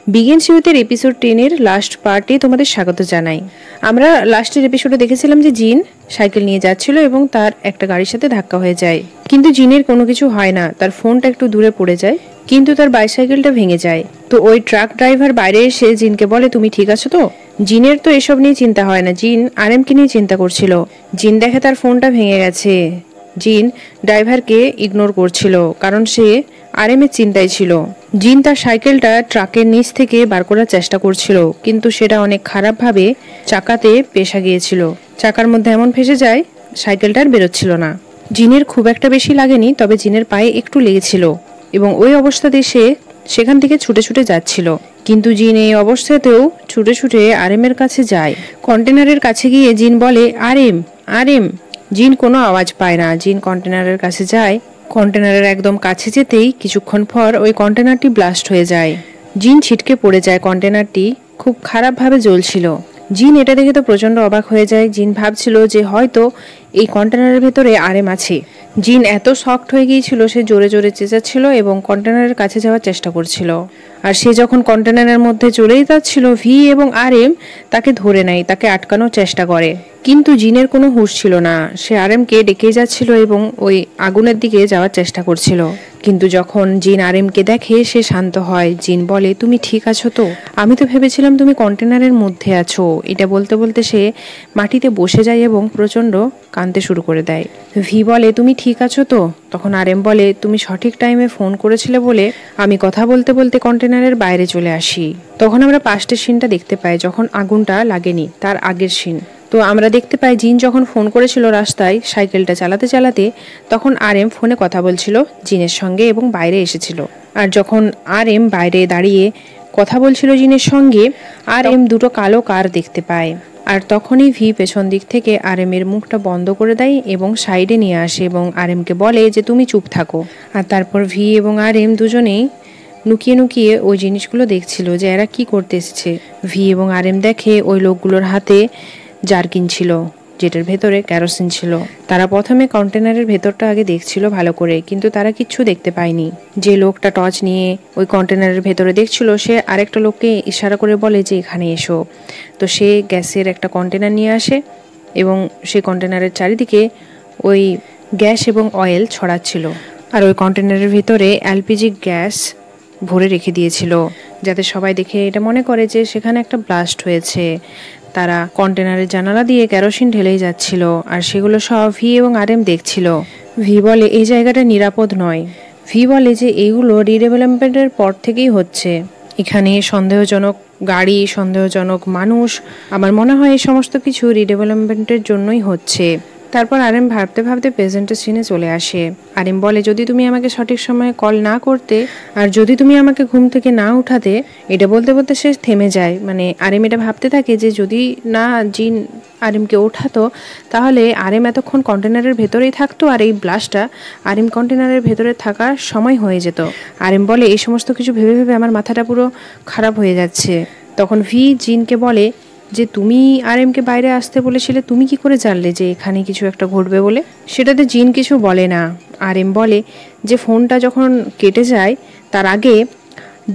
Begins ইউথের episode 10 এর last পার্টে তোমাদের স্বাগত জানাই। আমরা লাস্টের এপিসোডে দেখেছিলাম যে জিন সাইকেল নিয়ে যাচ্ছিল এবং তার একটা গাড়ির সাথে ধাক্কা হয়ে যায়, কিন্তু জিনের কোনো কিছু হয় না। তার ফোনটা একটু দূরে পড়ে যায়, কিন্তু তার বাইসাইকেলটা ভেঙে যায়। তো ওই ট্রাক ড্রাইভার বাইরে এসে জিনকে বলে, তুমি ঠিক আছো তো? জিনের তো এসব নিয়ে চিন্তা হয় না, জিন আরএমকে নিয়ে চিন্তা করছিল। জিন দেখে তার ফোনটা ভেঙে গেছে। জিন ড্রাইভারকে ইগনোর করছিল কারণ সে আরএমের চিন্তায় ছিল। জিন তার সাইকেলটা ট্রাকের নিচ থেকে বার করার চেষ্টা করছিল, কিন্তু সেটা অনেক খারাপভাবে চাকাতে পেশা গিয়েছিল। চাকার মধ্যে এমন ফেসে যায় সাইকেলটা আর বেরোচ্ছিল না। জিনের খুব একটা বেশি লাগেনি, তবে জিনের পায়ে একটু লেগেছিল এবং ওই অবস্থাতে সে সেখান থেকে ছুটে ছুটে যাচ্ছিল। কিন্তু জিন এই অবস্থাতেও ছুটে ছুটে আরএমের কাছে যায়। কন্টেনারের কাছে গিয়ে জিন বলে, আরএম আরএম। জিন কোনো আওয়াজ পায় না। জিন কন্টেনারের কাছে যায়। কন্টেনারের একদম কাছে যেতেই কিছুক্ষণ পর ওই কন্টেনারটি ব্লাস্ট হয়ে যায়। জিন ছিটকে পড়ে যায়। কন্টেনারটি খুব খারাপভাবে জ্বলছিল। জিন এটা দেখে তো প্রচন্ড অবাক হয়ে যায়। জিন ভাবছিল যে হয়তো এই কন্টেনারের ভেতরে আরএম আছে। জিন এত শকড হয়ে গিয়েছিল, সে জোরে জোরে চেঁচাচ্ছিল এবং কন্টেনারের কাছে যাওয়ার চেষ্টা করছিল। আর সে যখন কন্টেনারের মধ্যে চলেই যাচ্ছিল, ভি এবং আরএম তাকে ধরে নেয়, তাকে আটকানোর চেষ্টা করে। কিন্তু জিনের কোনো হুঁশ ছিল না। সে আরএমকে ডেকে যাচ্ছিল এবং ওই আগুনের দিকে যাওয়ার চেষ্টা করছিল। কিন্তু যখন জিন আরএমকে দেখে সে শান্ত হয়। জিন বলে, তুমি ঠিক আছো তো? আমি তো ভেবেছিলাম তুমি কন্টেনারের মধ্যে আছো। এটা বলতে বলতে সে মাটিতে বসে যায় এবং প্রচন্ড কাঁদতে শুরু করে দেয়। ভি বলে, তুমি ঠিক আছো তো? তখন আরএম বলে, তুমি সঠিক টাইমে ফোন করেছিলে বলে আমি কথা বলতে বলতে কন্টেনারের বাইরে চলে আসি। তখন আমরা পাস্টের সিনটা দেখতে পাই, যখন আগুনটা লাগেনি, তার আগের সিন। তো আমরা দেখতে পাই জিন যখন ফোন করেছিল রাস্তায় সাইকেলটা চালাতে চালাতে, তখন আরএম ফোনে কথা বলছিল জিনের সঙ্গে এবং বাইরে এসেছিল। আর যখন আরএম বাইরে দাঁড়িয়ে কথা বলছিল জিনের সঙ্গে, আরএম দুটো কালো কার দেখতে পায়। আর তখনই ভি পেছন দিক থেকে আরএমের মুখটা বন্ধ করে দেয় এবং সাইডে নিয়ে আসে এবং আরএমকে বলে যে তুমি চুপ থাকো। আর তারপর ভি এবং আরএম দুজনেই লুকিয়ে লুকিয়ে ওই জিনিসগুলো দেখছিল যে এরা কি করতে এসেছে। ভি এবং আরএম দেখে ওই লোকগুলোর হাতে জারকিন ছিল, যেটার ভেতরে কেরোসিন ছিল। তারা প্রথমে কন্টেনারের ভেতরটা আগে দেখছিল ভালো করে, কিন্তু তারা কিচ্ছু দেখতে পায়নি। যে লোকটা টর্চ নিয়ে ওই কন্টেনারের ভেতরে দেখছিল, সে আরেকটা লোককে ইশারা করে বলে যে এখানে এসো। তো সে গ্যাসের একটা কন্টেনার নিয়ে আসে এবং সেই কন্টেনারের চারিদিকে ওই গ্যাস এবং অয়েল ছড়াচ্ছিল। আর ওই কন্টেনারের ভিতরে এলপিজি গ্যাস ভরে রেখে দিয়েছিল, যাতে সবাই দেখে এটা মনে করে যে সেখানে একটা ব্লাস্ট হয়েছে। তারা কন্টেনারের জানালা দিয়ে কেরোসিন ঢেলেই যাচ্ছিল, আর সেগুলো সব ভি এবং আরএম দেখছিল। ভি বলে, এই জায়গাটা নিরাপদ নয়। ভি বলে যে এইগুলো রিডেভেলপমেন্টের পর থেকেই হচ্ছে। এখানে সন্দেহজনক গাড়ি, সন্দেহজনক মানুষ, আমার মনে হয় এই সমস্ত কিছু রিডেভেলপমেন্টের জন্যই হচ্ছে। তারপর আরএম ভাবতে ভাবতে প্রেজেন্টের সিনে চলে আসে। আরএম বলে, যদি তুমি আমাকে সঠিক সময়ে কল না করতে, আর যদি তুমি আমাকে ঘুম থেকে না উঠাতে। এটা বলতে বলতে সে থেমে যায়। মানে আরএম এটা ভাবতে থাকে যে যদি না জিন আরএমকে ওঠাতো, তাহলে আরএম এতক্ষণ কন্টেনারের ভেতরেই থাকতো, আর এই ব্লাস্টটা আরএম কন্টেনারের ভেতরে থাকার সময় হয়ে যেত। আরএম বলে, এই সমস্ত কিছু ভেবে ভেবে আমার মাথাটা পুরো খারাপ হয়ে যাচ্ছে। তখন ভি জিনকে বলে যে তুমি আরএমকে বাইরে আসতে বলেছিলে, তুমি কি করে জানলে যে এখানে কিছু একটা ঘটবে বলে? সেটাতে জিন কিছু বলে না। আরএম বলে যে ফোনটা যখন কেটে যায় তার আগে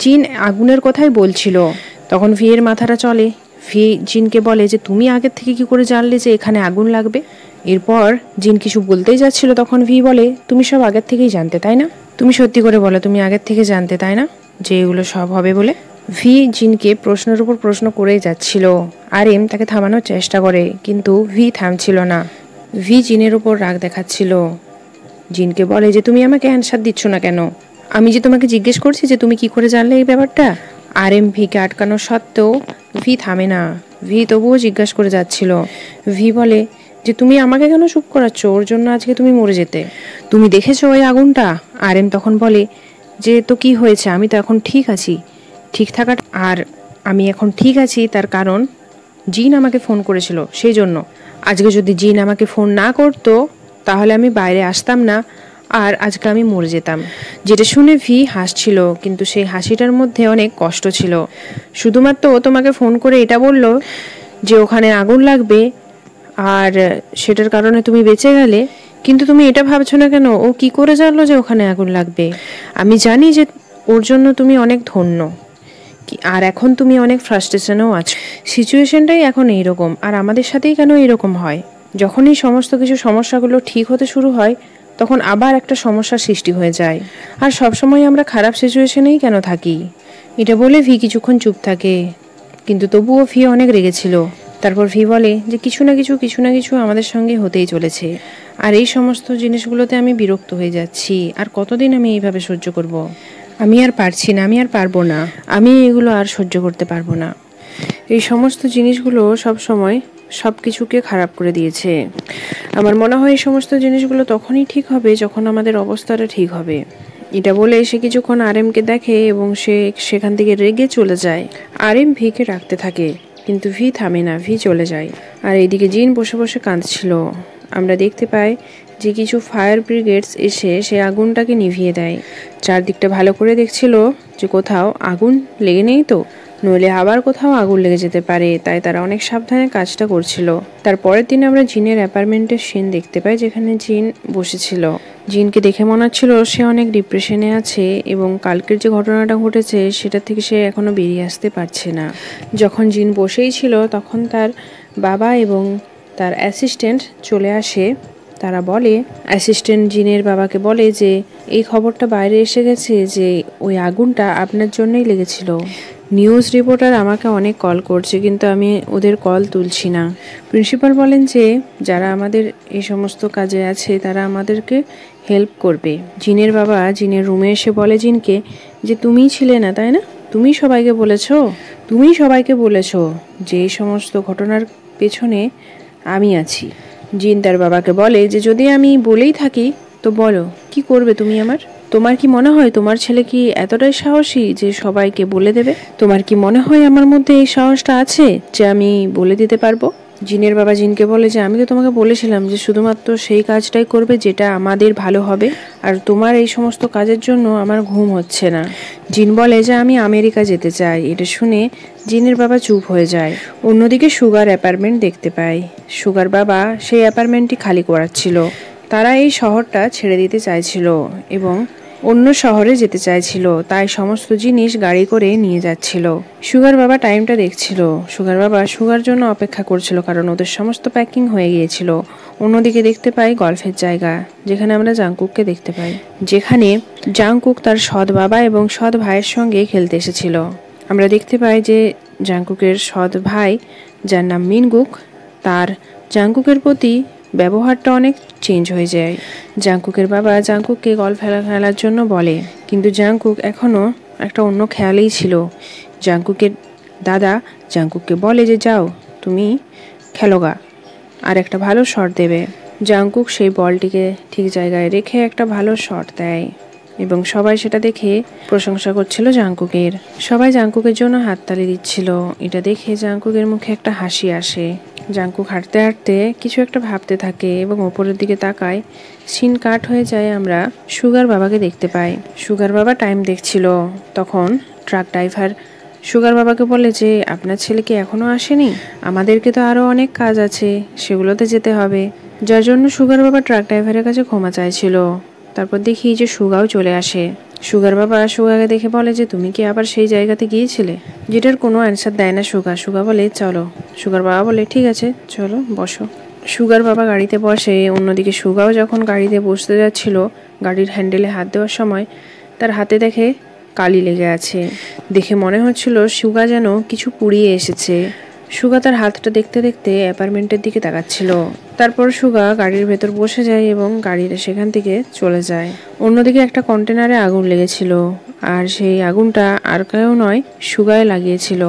জিন আগুনের কথাই বলছিল। তখন ভি এর মাথাটা চলে। ভি জিনকে বলে যে তুমি আগের থেকে কি করে জানলে যে এখানে আগুন লাগবে? এরপর জিন কিছু বলতেই যাচ্ছিল, তখন ভি বলে, তুমি সব আগের থেকেই জানতে তাই না? তুমি সত্যি করে বলো, তুমি আগের থেকে জানতে তাই না যে এগুলো সব হবে বলে? ভি জিনকে প্রশ্নের উপর প্রশ্ন করেই যাচ্ছিল। আরএম তাকে থামানোর চেষ্টা করে, কিন্তু ভি থামছিল না। ভি জিনের উপর রাগ দেখাচ্ছিল। জিনকে বলে যে তুমি আমাকে অ্যানসার দিচ্ছ না কেন? আমি যে তোমাকে জিজ্ঞেস করছি যে তুমি কি করে জানলে এই ব্যাপারটা। আরএম ভিকে আটকানো সত্ত্বেও ভি থামে না। ভি তবুও জিজ্ঞাসা করে যাচ্ছিল। ভি বলে যে তুমি আমাকে কেন চুপ করাচ্ছ? ওর জন্য আজকে তুমি মরে যেতে। তুমি দেখেছো ওই আগুনটা? আরএম তখন বলে যে তো কি হয়েছে, আমি তো এখন ঠিক আছি। ঠিক থাকা, আর আমি এখন ঠিক আছি তার কারণ জিন আমাকে ফোন করেছিল, সেই জন্য। আজকে যদি জিন আমাকে ফোন না করতো তাহলে আমি বাইরে আসতাম না, আর আজকে আমি মরে যেতাম। যেটা শুনে ভি হাসছিল, কিন্তু সেই হাসিটার মধ্যে অনেক কষ্ট ছিল। শুধুমাত্র ও তোমাকে ফোন করে এটা বলল যে ওখানে আগুন লাগবে, আর সেটার কারণে তুমি বেঁচে গেলে। কিন্তু তুমি এটা ভাবছো না কেন ও কি করে জানলো যে ওখানে আগুন লাগবে? আমি জানি যে ওর জন্য তুমি অনেক ধন্য, আর এখন তুমি অনেক ফ্রাস্ট্রেশনেও আছো। সিচুয়েশনটাই এখন এইরকম, আর আমাদের সাথেই কেন এরকম হয়? যখনই সমস্ত কিছু সমস্যাগুলো ঠিক হতে শুরু হয় তখন আবার একটা সমস্যার সৃষ্টি হয়ে যায়। আর সবসময় আমরা খারাপ সিচুয়েশনেই কেন থাকি? এটা বলে ভি কিছুক্ষণ চুপ থাকে, কিন্তু তবুও ভি অনেক রেগেছিল। তারপর ভি বলে যে কিছু না কিছু আমাদের সঙ্গে হতেই চলেছে, আর এই সমস্ত জিনিসগুলোতে আমি বিরক্ত হয়ে যাচ্ছি। আর কতদিন আমি এইভাবে সহ্য করব? আমি আর পারছি না, আমি আর পারবো না, আমি এগুলো আর সহ্য করতে পারবো না। এই সমস্ত জিনিসগুলো সব সময় সব কিছুকে খারাপ করে দিয়েছে। আমার মনে হয় এই সমস্ত জিনিসগুলো তখনই ঠিক হবে যখন আমাদের অবস্থাটা ঠিক হবে। এটা বলে সে কিছুক্ষণ আরএমকে দেখে এবং সে সেখান থেকে রেগে চলে যায়। আরএম ভিকে রাখতে থাকে, কিন্তু ভি থামে না, ভি চলে যায়। আর এইদিকে জিন বসে বসে কাঁদছিল। আমরা দেখতে পাই যে কিছু ফায়ার ব্রিগেডস এসে সে আগুনটাকে নিভিয়ে দেয়। চারদিকটা ভালো করে দেখছিল যে কোথাও আগুন লেগে নেই তো, নইলে আবার কোথাও আগুন লেগে যেতে পারে, তাই তারা অনেক সাবধানে কাজটা করছিল। তারপরের দিন আমরা জিনের অ্যাপার্টমেন্টের সিন দেখতে পাই, যেখানে জিন বসেছিল। জিনকে দেখে মনে হচ্ছিল সে অনেক ডিপ্রেশনে আছে এবং কালকের যে ঘটনাটা ঘটেছে সেটা থেকে সে এখনো বেরিয়ে আসতে পারছে না। যখন জিন বসেই ছিল তখন তার বাবা এবং তার অ্যাসিস্ট্যান্ট চলে আসে। তারা বলে, অ্যাসিস্ট্যান্ট জিনের বাবাকে বলে যে এই খবরটা বাইরে এসে গেছে যে ওই আগুনটা আপনার জন্যই লেগেছিল। নিউজ রিপোর্টার আমাকে অনেক কল করছে, কিন্তু আমি ওদের কল তুলছি না। প্রিন্সিপাল বলেন যে যারা আমাদের এই সমস্ত কাজে আছে তারা আমাদেরকে হেল্প করবে। জিনের বাবা জিনের রুমে এসে বলে জিনকে যে তুমিই ছিলে না, তাই না? তুমিই সবাইকে বলেছো যে এই সমস্ত ঘটনার পেছনে আমি আছি। জিন তার বাবাকে বলে যে যদি আমি বলেই থাকি তো বলো, কি করবে তুমি আমার? তোমার কি মনে হয় তোমার ছেলে কি এতটাই সাহসী যে সবাইকে বলে দেবে? তোমার কি মনে হয় আমার মধ্যে এই সাহসটা আছে যে আমি বলে দিতে পারবো? জিনের বাবা জিনকে বলে যে আমি তো তোমাকে বলেছিলাম যে শুধুমাত্র সেই কাজটাই করবে যেটা আমাদের ভালো হবে, আর তোমার এই সমস্ত কাজের জন্য আমার ঘুম হচ্ছে না। জিন বলে যে আমি আমেরিকা যেতে চাই। এটা শুনে জিনের বাবা চুপ হয়ে যায়। অন্যদিকে সুগার অ্যাপার্টমেন্ট দেখতে পায়। সুগার বাবা সেই অ্যাপার্টমেন্টটি খালি করাচ্ছিল। তারা এই শহরটা ছেড়ে দিতে চাইছিল এবং অন্য শহরে যেতে চাইছিল, তাই সমস্ত জিনিস গাড়ি করে নিয়ে যাচ্ছিল। সুগার বাবা টাইমটা দেখছিল। সুগার বাবা সুগার জন্য অপেক্ষা করছিল, কারণ ওদের সমস্ত প্যাকিং হয়ে গিয়েছিল। অন্যদিকে দেখতে পাই গল্ফের জায়গা, যেখানে আমরা জাংকুককে দেখতে পাই, যেখানে জাংকুক তার সৎ বাবা এবং সৎ ভাইয়ের সঙ্গে খেলতে এসেছিল। আমরা দেখতে পাই যে জাংকুকের সৎ ভাই, যার নাম মিনগুক, তার জাংকুকের প্রতি ব্যবহারটা অনেক চেঞ্জ হয়ে যায়। জাংকুকের বাবা জাংকুককে গল্ফ খেলার জন্য বলে, কিন্তু জাংকুক এখনও একটা অন্য খেয়ালেই ছিল। জাংকুকের দাদা জাংকুককে বলে যে যাও তুমি খেলোগা, আর একটা ভালো শট দেবে। জাংকুক সেই বলটিকে ঠিক জায়গায় রেখে একটা ভালো শট দেয় এবং সবাই সেটা দেখে প্রশংসা করছিল জাংকুকের। সবাই জাংকুকের জন্য হাততালি দিচ্ছিল। এটা দেখে জাংকুকের মুখে একটা হাসি আসে। জাংকুক হাঁটতে হাঁটতে কিছু একটা ভাবতে থাকে এবং ওপরের দিকে তাকায়। সিন কাট হয়ে যায়, আমরা সুগার বাবাকে দেখতে পাই। সুগার বাবা টাইম দেখছিল। তখন ট্রাক ড্রাইভার সুগার বাবাকে বলে যে আপনার ছেলে কি এখনো আসেনি? আমাদেরকে তো আরো অনেক কাজ আছে, সেগুলোতে যেতে হবে। যার জন্য সুগার বাবা ট্রাক ড্রাইভারের কাছে ক্ষমা চাইছিল। তারপর দেখি যে সুগাও চলে আসে। সুগার বাবা সুগাকে দেখে বলে যে তুমি কি আবার সেই জায়গাতে গিয়েছিলে? যেটার কোনো অ্যান্সার দেয় না সুগা। সুগা বলে চলো। সুগার বাবা বলে ঠিক আছে চলো বসো। সুগার বাবা গাড়িতে বসে। অন্যদিকে সুগাও যখন গাড়িতে বসতে যাচ্ছিল, গাড়ির হ্যান্ডেলে হাত দেওয়ার সময় তার হাতে দেখে কালি লেগে আছে। দেখে মনে হচ্ছিল সুগা যেন কিছু পুড়িয়ে এসেছে। সুগা তার হাতটা দেখতে দেখতে অ্যাপার্টমেন্টের দিকে তাকাচ্ছিল। তারপর সুগা গাড়ির ভেতর বসে যায় এবং গাড়িটা সেখান থেকে চলে যায়। অন্যদিকে একটা কন্টেনারে আগুন লেগেছিল, আর সেই আগুনটা আর কেউ নয়, সুগায় লাগিয়েছিল।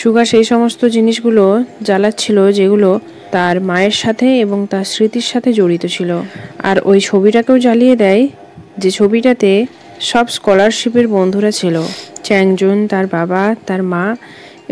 সুগা সেই সমস্ত জিনিসগুলো জ্বালাচ্ছিল যেগুলো তার মায়ের সাথে এবং তার স্মৃতির সাথে জড়িত ছিল। আর ওই ছবিটাকেও জ্বালিয়ে দেয়, যে ছবিটাতে সব স্কলারশিপের বন্ধুরা ছিল, চ্যাংজুন, তার বাবা, তার মা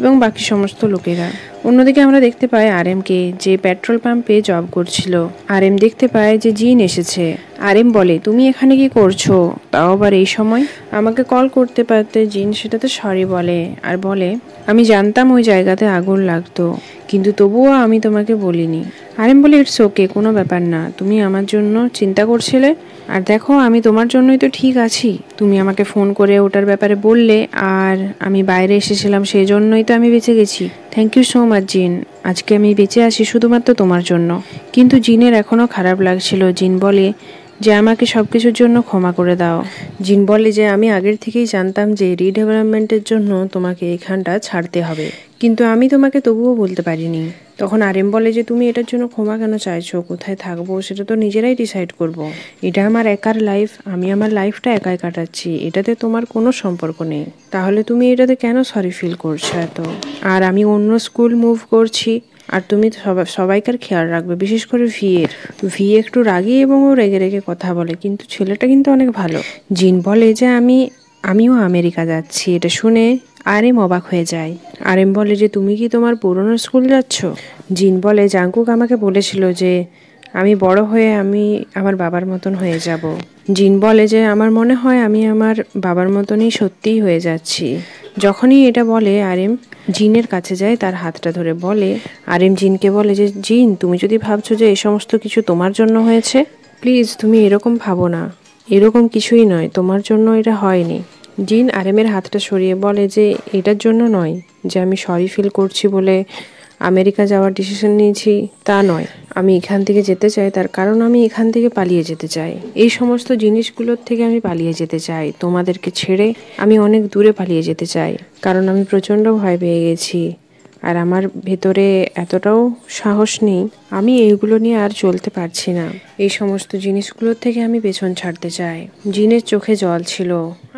এবং বাকি সমস্ত লোকেরা। অন্যদিকে আমরা দেখতে পাই আরএমকে, যে পেট্রোল পাম্পে জব করছিল। আরএম দেখতে পায় যে জিন এসেছে। আরএম বলে তুমি এখানে কি করছো, তাও আবার এই সময়? আমাকে কল করতে পারতে। জিন সেটাতে সরি বলে আর বলে আমি জানতাম ওই জায়গাতে আগুন লাগতো, কিন্তু তবুও আমি তোমাকে বলিনি। আরএম বলে ইটস ওকে, কোনো ব্যাপার না, তুমি আমার জন্য চিন্তা করছিলে আর দেখো আমি তোমার জন্যই তো ঠিক আছি, তুমি আমাকে ফোন করে ওটার ব্যাপারে বললে আর আমি বাইরে এসেছিলাম, সেই জন্যই তো আমি বেঁচে গেছি। থ্যাংক ইউ সো মাচ জিন, আজকে আমি বেঁচে আছি শুধুমাত্র তোমার জন্য। কিন্তু জিনের এখনও খারাপ লাগছিল। জিন বলে যে আমাকে সব কিছুর জন্য ক্ষমা করে দাও। জিন বলে যে আমি আগের থেকেই জানতাম যে রিডেভেলপমেন্টের জন্য তোমাকে এখানটা ছাড়তে হবে, কিন্তু আমি তোমাকে তবুও বলতে পারিনি। তখন আরএম বলে যে তুমি এটার জন্য ক্ষমা কেন চাইছো, কোথায় থাকবো সেটা তো নিজেরাই ডিসাইড করব। এটা আমার একার লাইফ, আমি আমার লাইফটা একাই কাটাচ্ছি, এটাতে তোমার কোনো সম্পর্ক নেই। তাহলে তুমি এটাতে কেন সরি ফিল করছো এত? আর আমি অন্য স্কুল মুভ করছি, আর তুমি সবাইকার খেয়াল রাখবে, বিশেষ করে ভি একটু রাগী এবং ও রেগে রেগে কথা বলে, কিন্তু ছেলেটা কিন্তু অনেক ভালো। জিন বলে যে আমিও আমেরিকা যাচ্ছি। এটা শুনে আরএম অবাক হয়ে যায়। আরএম বলে যে তুমি কি তোমার পুরনো স্কুল যাচ্ছ? জিন বলে জাংকুক আমাকে বলেছিল যে আমি বড় হয়ে আমি আমার বাবার মতন হয়ে যাব। জিন বলে যে আমার মনে হয় আমি আমার বাবার মতনই সত্যিই হয়ে যাচ্ছি। যখনই এটা বলে আরএম জিনের কাছে যায়, তার হাতটা ধরে বলে, আরএম জিনকে বলে যে জিন তুমি যদি ভাবছো যে এই সমস্ত কিছু তোমার জন্য হয়েছে, প্লিজ তুমি এরকম ভাবো না, এরকম কিছুই নয়, তোমার জন্য এটা হয়নি। জিন আরএমের হাতটা সরিয়ে বলে যে এটার জন্য নয় যে আমি সরি ফিল করছি বলে আমেরিকা যাওয়ার ডিসিশন নিয়েছি, তা নয়। আমি এখান থেকে যেতে চাই, তার কারণ আমি এখান থেকে পালিয়ে যেতে চাই। এই সমস্ত জিনিসগুলোর থেকে আমি পালিয়ে যেতে চাই, তোমাদেরকে ছেড়ে আমি অনেক দূরে পালিয়ে যেতে চাই, কারণ আমি প্রচণ্ড ভয় পেয়ে গেছি আর আমার ভেতরে এতটাও সাহস নেই, আমি এইগুলো নিয়ে আর চলতে পারছি না। এই সমস্ত জিনিসগুলোর থেকে আমি পেছন ছাড়তে চাই। জিনের চোখে জল ছিল,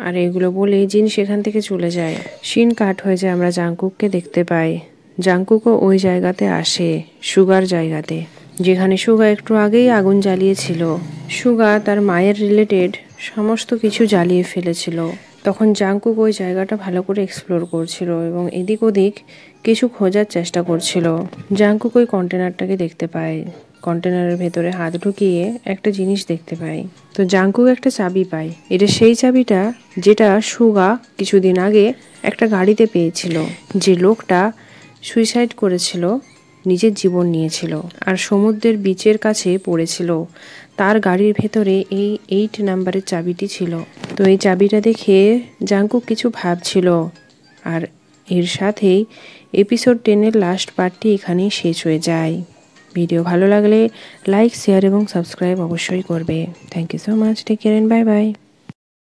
আর এগুলো বলেই জিন সেখান থেকে চলে যায়। সিন কাট হয়ে যায়, আমরা জাংকুককে দেখতে পাই। জাংকুকও ওই জায়গাতে আসে, সুগার জায়গাতে, যেখানে সুগা একটু আগেই আগুন জ্বালিয়েছিল। সুগা তার মায়ের রিলেটেড সমস্ত কিছু জ্বালিয়ে ফেলেছিল। তখন জাংকুক ওই জায়গাটা ভালো করে এক্সপ্লোর করছিল এবং এদিক ওদিক কিছু খোঁজার চেষ্টা করছিল। জাংকুক ওই কন্টেনারটাকে দেখতে পায়, কন্টেনারের ভেতরে হাত ঢুকিয়ে একটা জিনিস দেখতে পায়। তো জাংকুক একটা চাবি পায়, এটা সেই চাবিটা যেটা সুগা কিছুদিন আগে একটা গাড়িতে পেয়েছিল। যে লোকটা সুইসাইড করেছিল, নিজের জীবন নিয়েছিল আর সমুদ্রের বিচের কাছে পড়েছিল, তার গাড়ির ভেতরে এই 8 নাম্বারের চাবিটি ছিল। তো এই চাবিটা দেখে জাংকুক কিছু ভাবছিল। আর এর সাথেই এপিসোড 10-এর লাস্ট পার্টটি এখানেই শেষ হয়ে যায়। ভিডিও ভালো লাগলে লাইক, শেয়ার এবং সাবস্ক্রাইব অবশ্যই করবে। Thank you so much, take care and bye by.